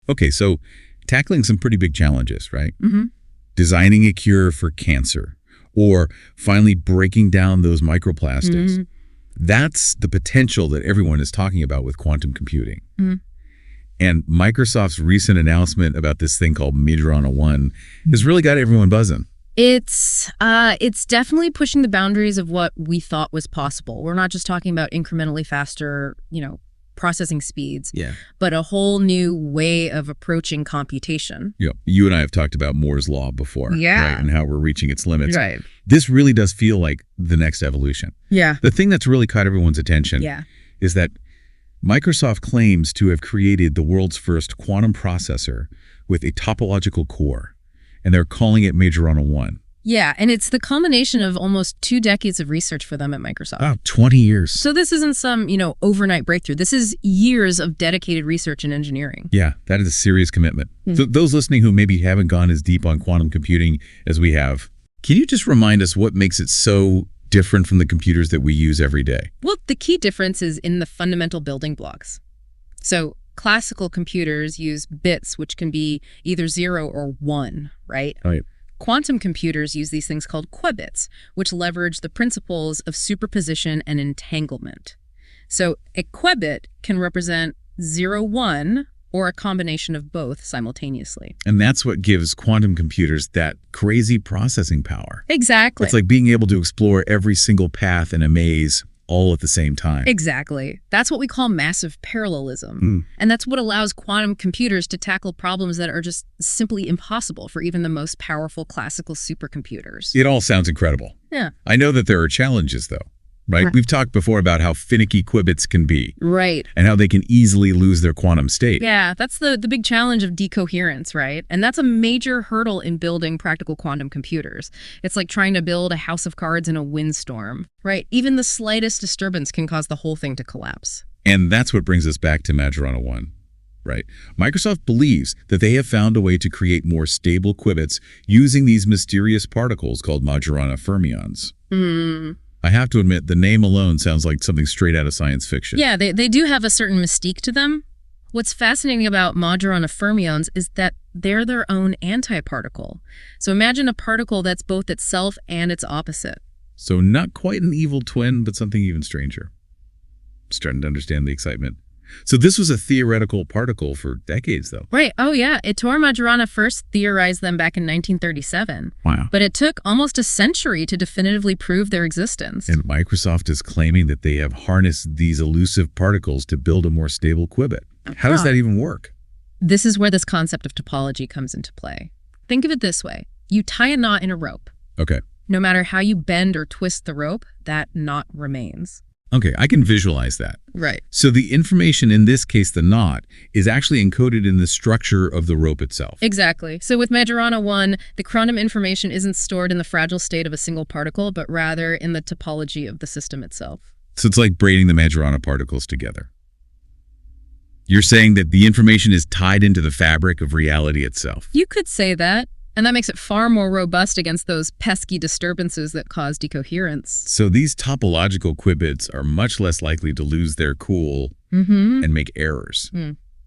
Okay, so tackling some pretty big challenges, right? Mm-hmm. Designing a cure for cancer, or finally breaking down those microplastics. Mm-hmm. That's the potential that everyone is talking about with quantum computing. Mm-hmm. And Microsoft's recent announcement about this thing called Majorana 1 has really got everyone buzzing. It's definitely pushing the boundaries of what we thought was possible. We're not just talking about incrementally faster, processing speeds, but a whole new way of approaching computation. Yeah, you and I have talked about Moore's Law before, right? And how we're reaching its limits. Right. This really does feel like the next evolution. Yeah. The thing that's really caught everyone's attention is that Microsoft claims to have created the world's first quantum processor with a topological core, and they're calling it Majorana 1. Yeah, and it's the culmination of almost 2 decades of research for them at Microsoft. Wow, 20 years. So this isn't some, overnight breakthrough. This is years of dedicated research and engineering. Yeah, that is a serious commitment. So those listening who maybe haven't gone as deep on quantum computing as we have, can you just remind us what makes it so different from the computers that we use every day? Well, the key difference is in the fundamental building blocks. So classical computers use bits, which can be either 0 or 1, right? Right. Quantum computers use these things called qubits, which leverage the principles of superposition and entanglement. So a qubit can represent 0, 1, or a combination of both simultaneously. And that's what gives quantum computers that crazy processing power. Exactly. It's like being able to explore every single path in a maze all at the same time. Exactly. That's what we call massive parallelism. And that's what allows quantum computers to tackle problems that are just simply impossible for even the most powerful classical supercomputers. It all sounds incredible. Yeah. I know that there are challenges, though, right? We've talked before about how finicky qubits can be. Right. And how they can easily lose their quantum state. Yeah, that's the big challenge of decoherence, right? And that's a major hurdle in building practical quantum computers. It's like trying to build a house of cards in a windstorm, right? Even the slightest disturbance can cause the whole thing to collapse. And that's what brings us back to Majorana 1, right? Microsoft believes that they have found a way to create more stable qubits using these mysterious particles called Majorana fermions. I have to admit, the name alone sounds like something straight out of science fiction. Yeah, they do have a certain mystique to them. What's fascinating about Majorana fermions is that they're their own antiparticle. So imagine a particle that's both itself and its opposite. So not quite an evil twin, but something even stranger. Starting to understand the excitement. So this was a theoretical particle for decades, though. Right. Oh, yeah. Ettore Majorana first theorized them back in 1937. Wow. But it took almost a century to definitively prove their existence. And Microsoft is claiming that they have harnessed these elusive particles to build a more stable qubit. How does that even work? This is where this concept of topology comes into play. Think of it this way. You tie a knot in a rope. Okay. No matter how you bend or twist the rope, that knot remains. Okay, I can visualize that. Right. So the information, in this case the knot, is actually encoded in the structure of the rope itself. Exactly. So with Majorana 1, the quantum information isn't stored in the fragile state of a single particle, but rather in the topology of the system itself. So it's like braiding the Majorana particles together. You're saying that the information is tied into the fabric of reality itself. You could say that. And that makes it far more robust against those pesky disturbances that cause decoherence. So these topological qubits are much less likely to lose their cool and make errors.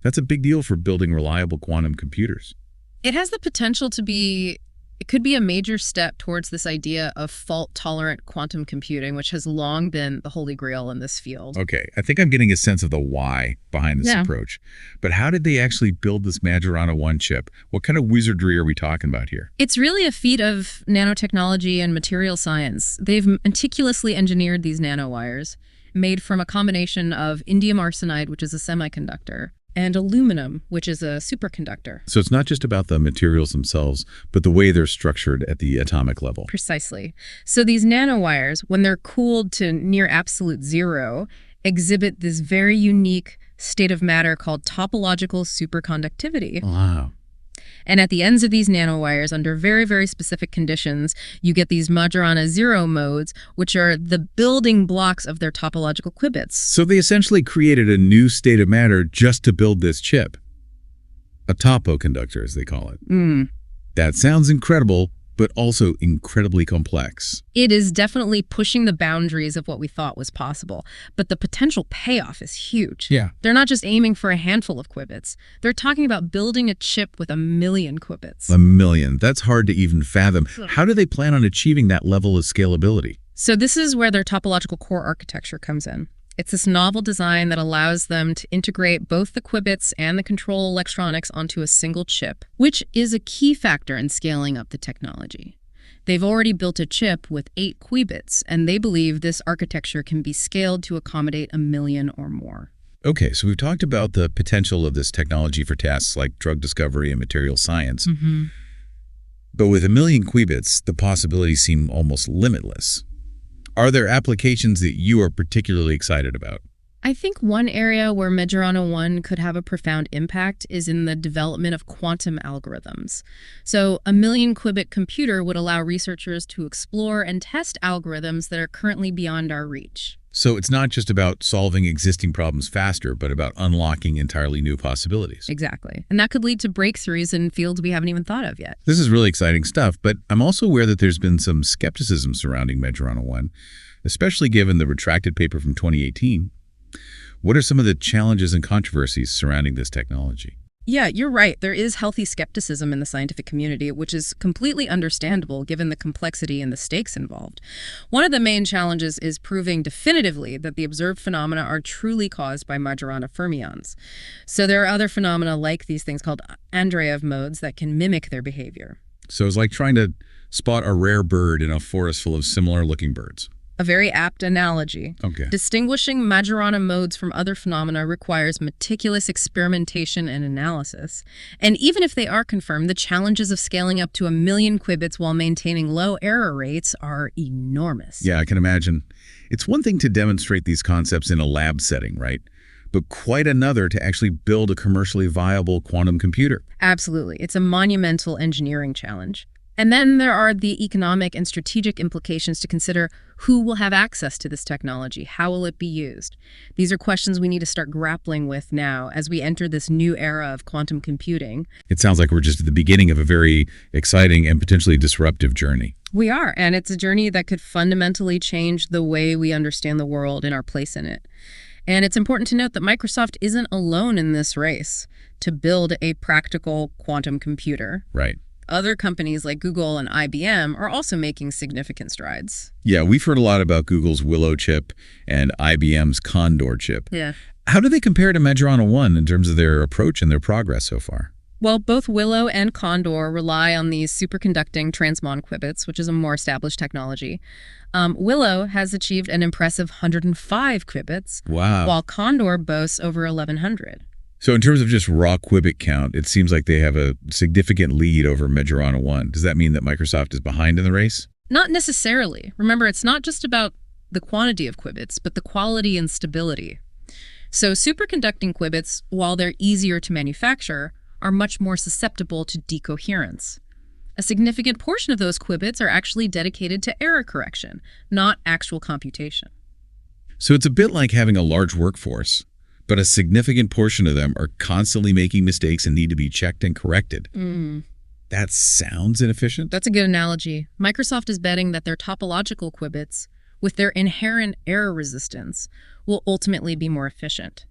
That's a big deal for building reliable quantum computers. It has the potential to be, it could be a major step towards this idea of fault-tolerant quantum computing, which has long been the holy grail in this field. Okay, I think I'm getting a sense of the why behind this approach. But how did they actually build this Majorana 1 chip? What kind of wizardry are we talking about here? It's really a feat of nanotechnology and material science. They've meticulously engineered these nanowires, made from a combination of indium arsenide, which is a semiconductor, and aluminum, which is a superconductor. So it's not just about the materials themselves, but the way they're structured at the atomic level. Precisely. So these nanowires, when they're cooled to near absolute zero, exhibit this very unique state of matter called topological superconductivity. Wow. And at the ends of these nanowires, under very, very specific conditions, you get these Majorana 0 modes, which are the building blocks of their topological qubits. So they essentially created a new state of matter just to build this chip. A topoconductor, as they call it. That sounds incredible, but also incredibly complex. It is definitely pushing the boundaries of what we thought was possible, but the potential payoff is huge. Yeah. They're not just aiming for a handful of qubits. They're talking about building a chip with 1,000,000 qubits. 1,000,000. That's hard to even fathom. How do they plan on achieving that level of scalability? So this is where their topological core architecture comes in. It's this novel design that allows them to integrate both the qubits and the control electronics onto a single chip, which is a key factor in scaling up the technology. They've already built a chip with 8 qubits, and they believe this architecture can be scaled to accommodate 1,000,000 or more. Okay, so we've talked about the potential of this technology for tasks like drug discovery and material science. But with 1,000,000 qubits, the possibilities seem almost limitless. Are there applications that you are particularly excited about? I think one area where Majorana 1 could have a profound impact is in the development of quantum algorithms. So a 1,000,000 qubit computer would allow researchers to explore and test algorithms that are currently beyond our reach. So it's not just about solving existing problems faster, but about unlocking entirely new possibilities. Exactly. And that could lead to breakthroughs in fields we haven't even thought of yet. This is really exciting stuff, but I'm also aware that there's been some skepticism surrounding Majorana 1, especially given the retracted paper from 2018. What are some of the challenges and controversies surrounding this technology? Yeah, you're right. There is healthy skepticism in the scientific community, which is completely understandable given the complexity and the stakes involved. One of the main challenges is proving definitively that the observed phenomena are truly caused by Majorana fermions. So there are other phenomena like these things called Andreev modes that can mimic their behavior. So it's like trying to spot a rare bird in a forest full of similar-looking birds. A very apt analogy. Okay. Distinguishing Majorana modes from other phenomena requires meticulous experimentation and analysis. And even if they are confirmed, the challenges of scaling up to 1,000,000 qubits while maintaining low error rates are enormous. Yeah, I can imagine. It's one thing to demonstrate these concepts in a lab setting, right? But quite another to actually build a commercially viable quantum computer. Absolutely. It's a monumental engineering challenge. And then there are the economic and strategic implications to consider. Who will have access to this technology? How will it be used? These are questions we need to start grappling with now as we enter this new era of quantum computing. It sounds like we're just at the beginning of a very exciting and potentially disruptive journey. We are, and it's a journey that could fundamentally change the way we understand the world and our place in it. And it's important to note that Microsoft isn't alone in this race to build a practical quantum computer. Right. Other companies like Google and IBM are also making significant strides. Yeah, we've heard a lot about Google's Willow chip and IBM's Condor chip. Yeah. How do they compare to Majorana 1 in terms of their approach and their progress so far? Well, both Willow and Condor rely on these superconducting transmon qubits, which is a more established technology. Willow has achieved an impressive 105 qubits, Wow. while Condor boasts over 1,100. So in terms of just raw qubit count, it seems like they have a significant lead over Majorana 1. Does that mean that Microsoft is behind in the race? Not necessarily. Remember, it's not just about the quantity of qubits, but the quality and stability. So superconducting qubits, while they're easier to manufacture, are much more susceptible to decoherence. A significant portion of those qubits are actually dedicated to error correction, not actual computation. So it's a bit like having a large workforce, but a significant portion of them are constantly making mistakes and need to be checked and corrected. That sounds inefficient. That's a good analogy. Microsoft is betting that their topological qubits, with their inherent error resistance, will ultimately be more efficient.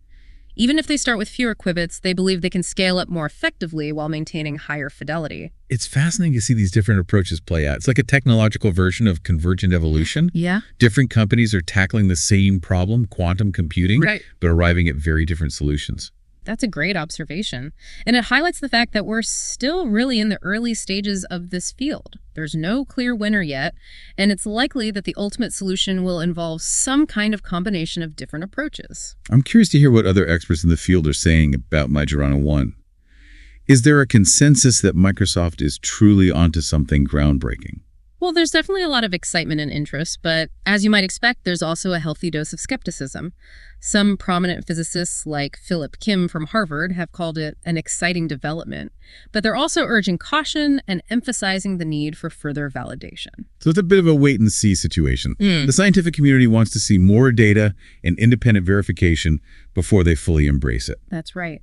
Even if they start with fewer qubits, they believe they can scale up more effectively while maintaining higher fidelity. It's fascinating to see these different approaches play out. It's like a technological version of convergent evolution. Yeah. Different companies are tackling the same problem, quantum computing, Right. but arriving at very different solutions. That's a great observation. And it highlights the fact that we're still really in the early stages of this field. There's no clear winner yet, and it's likely that the ultimate solution will involve some kind of combination of different approaches. I'm curious to hear what other experts in the field are saying about Majorana 1. Is there a consensus that Microsoft is truly onto something groundbreaking? Well, there's definitely a lot of excitement and interest, but as you might expect, there's also a healthy dose of skepticism. Some prominent physicists like Philip Kim from Harvard have called it an exciting development, but they're also urging caution and emphasizing the need for further validation. So it's a bit of a wait-and-see situation. The scientific community wants to see more data and independent verification before they fully embrace it. That's right.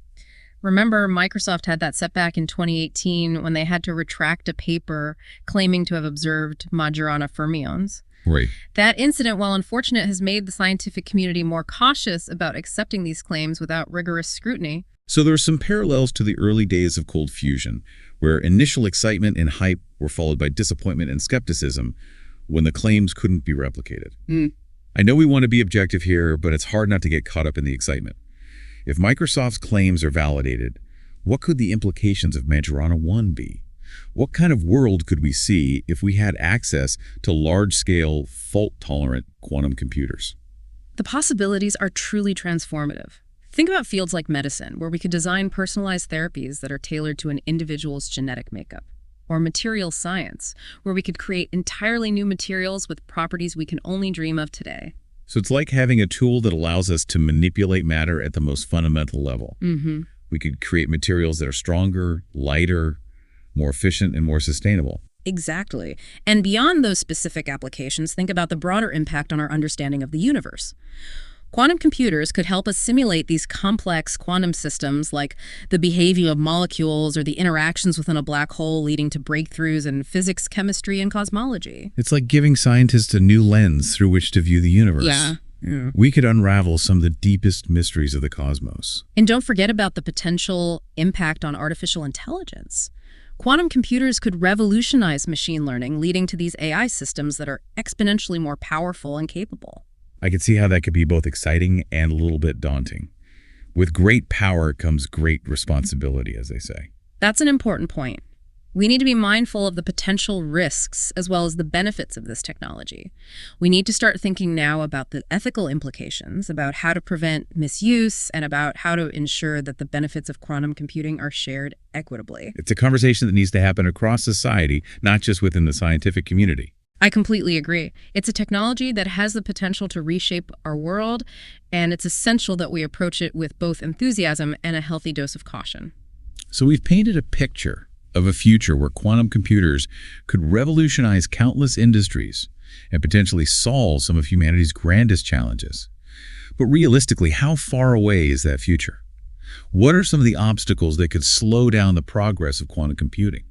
Remember, Microsoft had that setback in 2018 when they had to retract a paper claiming to have observed Majorana fermions. Right. That incident, while unfortunate, has made the scientific community more cautious about accepting these claims without rigorous scrutiny. So there are some parallels to the early days of cold fusion, where initial excitement and hype were followed by disappointment and skepticism when the claims couldn't be replicated. I know we want to be objective here, but it's hard not to get caught up in the excitement. If Microsoft's claims are validated, what could the implications of Majorana 1 be? What kind of world could we see if we had access to large-scale, fault-tolerant quantum computers? The possibilities are truly transformative. Think about fields like medicine, where we could design personalized therapies that are tailored to an individual's genetic makeup. Or material science, where we could create entirely new materials with properties we can only dream of today. So it's like having a tool that allows us to manipulate matter at the most fundamental level. We could create materials that are stronger, lighter, more efficient, and more sustainable. Exactly. And beyond those specific applications, think about the broader impact on our understanding of the universe. Quantum computers could help us simulate these complex quantum systems like the behavior of molecules or the interactions within a black hole leading to breakthroughs in physics, chemistry, and cosmology. It's like giving scientists a new lens through which to view the universe. Yeah. We could unravel some of the deepest mysteries of the cosmos. And don't forget about the potential impact on artificial intelligence. Quantum computers could revolutionize machine learning, leading to these AI systems that are exponentially more powerful and capable. I could see how that could be both exciting and a little bit daunting. With great power comes great responsibility, as they say. That's an important point. We need to be mindful of the potential risks as well as the benefits of this technology. We need to start thinking now about the ethical implications, about how to prevent misuse, and about how to ensure that the benefits of quantum computing are shared equitably. It's a conversation that needs to happen across society, not just within the scientific community. I completely agree. It's a technology that has the potential to reshape our world, and it's essential that we approach it with both enthusiasm and a healthy dose of caution. So we've painted a picture of a future where quantum computers could revolutionize countless industries and potentially solve some of humanity's grandest challenges. But realistically, how far away is that future? What are some of the obstacles that could slow down the progress of quantum computing?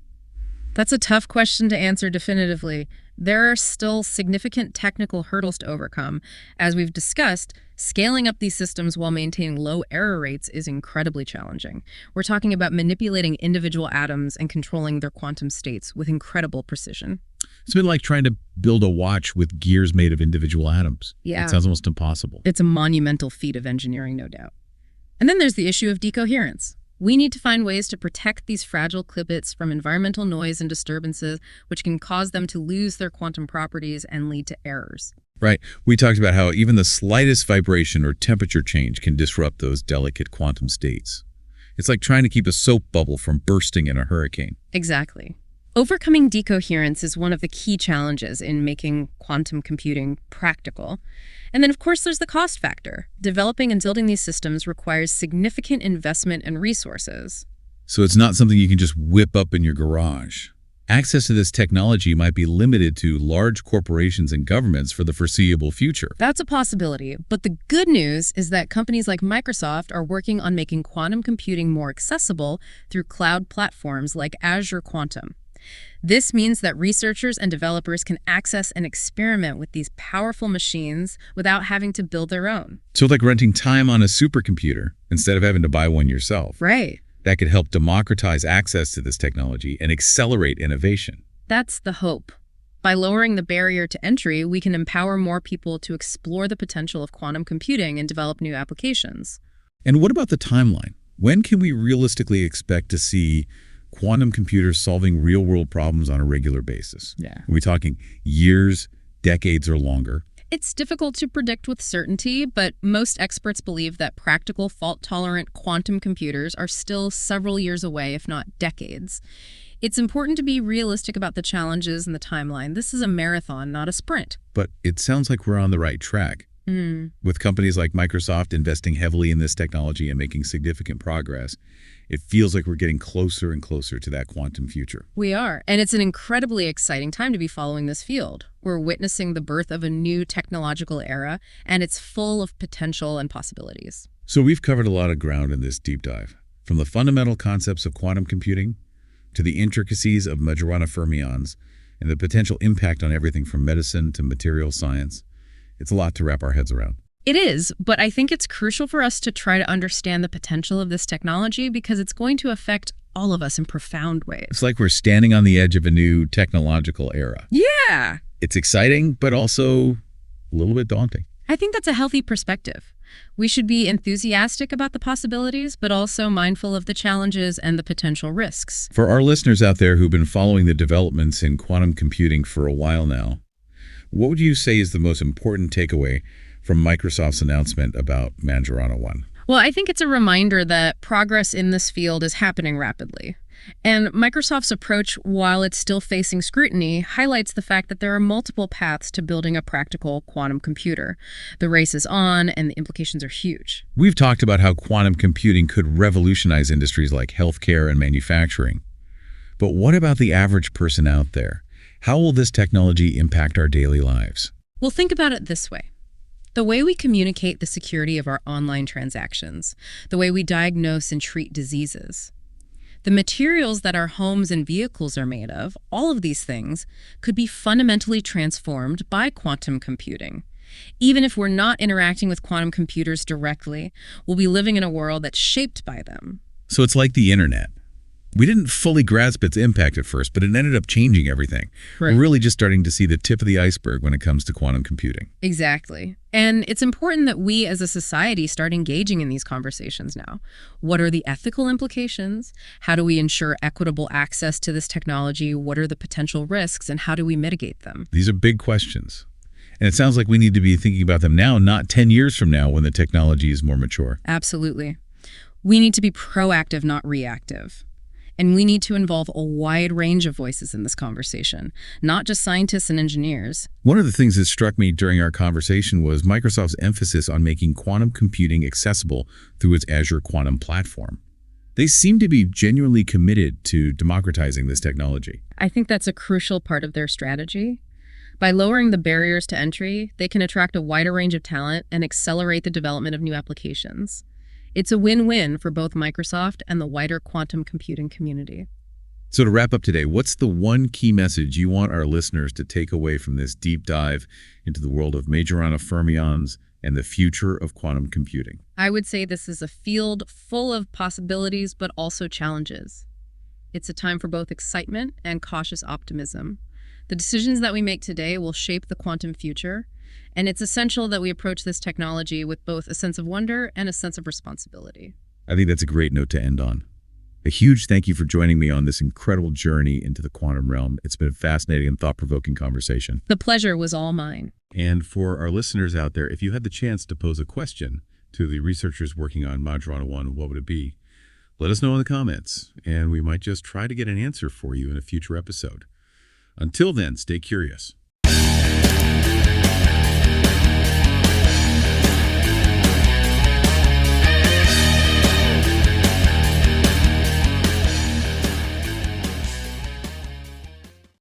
That's a tough question to answer definitively. There are still significant technical hurdles to overcome. As we've discussed, scaling up these systems while maintaining low error rates is incredibly challenging. We're talking about manipulating individual atoms and controlling their quantum states with incredible precision. It's been like trying to build a watch with gears made of individual atoms. Yeah. It sounds almost impossible. It's a monumental feat of engineering, no doubt. And then there's the issue of decoherence. We need to find ways to protect these fragile qubits from environmental noise and disturbances, which can cause them to lose their quantum properties and lead to errors. Right. We talked about how even the slightest vibration or temperature change can disrupt those delicate quantum states. It's like trying to keep a soap bubble from bursting in a hurricane. Exactly. Overcoming decoherence is one of the key challenges in making quantum computing practical. And then, of course, there's the cost factor. Developing and building these systems requires significant investment and resources. So it's not something you can just whip up in your garage. Access to this technology might be limited to large corporations and governments for the foreseeable future. That's a possibility, but the good news is that companies like Microsoft are working on making quantum computing more accessible through cloud platforms like Azure Quantum. This means that researchers and developers can access and experiment with these powerful machines without having to build their own. So it's like renting time on a supercomputer instead of having to buy one yourself. Right. That could help democratize access to this technology and accelerate innovation. That's the hope. By lowering the barrier to entry, we can empower more people to explore the potential of quantum computing and develop new applications. And what about the timeline? When can we realistically expect to see quantum computers solving real-world problems on a regular basis? Yeah. Are we talking years, decades, or longer? It's difficult to predict with certainty, but most experts believe that practical fault-tolerant quantum computers are still several years away, if not decades. It's important to be realistic about the challenges and the timeline. This is a marathon, not a sprint. But it sounds like we're on the right track. With companies like Microsoft investing heavily in this technology and making significant progress, it feels like we're getting closer and closer to that quantum future. We are, and it's an incredibly exciting time to be following this field. We're witnessing the birth of a new technological era, and it's full of potential and possibilities. So we've covered a lot of ground in this deep dive. From the fundamental concepts of quantum computing to the intricacies of Majorana fermions and the potential impact on everything from medicine to material science, it's a lot to wrap our heads around. It is, but I think it's crucial for us to try to understand the potential of this technology because it's going to affect all of us in profound ways. It's like we're standing on the edge of a new technological era. Yeah. It's exciting, but also a little bit daunting. I think that's a healthy perspective. We should be enthusiastic about the possibilities, but also mindful of the challenges and the potential risks. For our listeners out there who've been following the developments in quantum computing for a while now, what would you say is the most important takeaway from Microsoft's announcement about Majorana 1? Well, I think it's a reminder that progress in this field is happening rapidly. And Microsoft's approach, while it's still facing scrutiny, highlights the fact that there are multiple paths to building a practical quantum computer. The race is on, and the implications are huge. We've talked about how quantum computing could revolutionize industries like healthcare and manufacturing. But what about the average person out there? How will this technology impact our daily lives? Well, think about it this way. The way we communicate the security of our online transactions, the way we diagnose and treat diseases, the materials that our homes and vehicles are made of, all of these things could be fundamentally transformed by quantum computing. Even if we're not interacting with quantum computers directly, we'll be living in a world that's shaped by them. So it's like the internet. We didn't fully grasp its impact at first, but it ended up changing everything. Right. We're really just starting to see the tip of the iceberg when it comes to quantum computing. Exactly. And it's important that we as a society start engaging in these conversations now. What are the ethical implications? How do we ensure equitable access to this technology? What are the potential risks, and how do we mitigate them? These are big questions. And it sounds like we need to be thinking about them now, not 10 years from now when the technology is more mature. Absolutely. We need to be proactive, not reactive. And we need to involve a wide range of voices in this conversation, not just scientists and engineers. One of the things that struck me during our conversation was Microsoft's emphasis on making quantum computing accessible through its Azure Quantum platform. They seem to be genuinely committed to democratizing this technology. I think that's a crucial part of their strategy. By lowering the barriers to entry, they can attract a wider range of talent and accelerate the development of new applications. It's a win-win for both Microsoft and the wider quantum computing community. So to wrap up today, what's the one key message you want our listeners to take away from this deep dive into the world of Majorana fermions and the future of quantum computing? I would say this is a field full of possibilities, but also challenges. It's a time for both excitement and cautious optimism. The decisions that we make today will shape the quantum future, and it's essential that we approach this technology with both a sense of wonder and a sense of responsibility. I think that's a great note to end on. A huge thank you for joining me on this incredible journey into the quantum realm. It's been a fascinating and thought-provoking conversation. The pleasure was all mine. And for our listeners out there, if you had the chance to pose a question to the researchers working on Majorana 1, what would it be? Let us know in the comments, and we might just try to get an answer for you in a future episode. Until then, stay curious.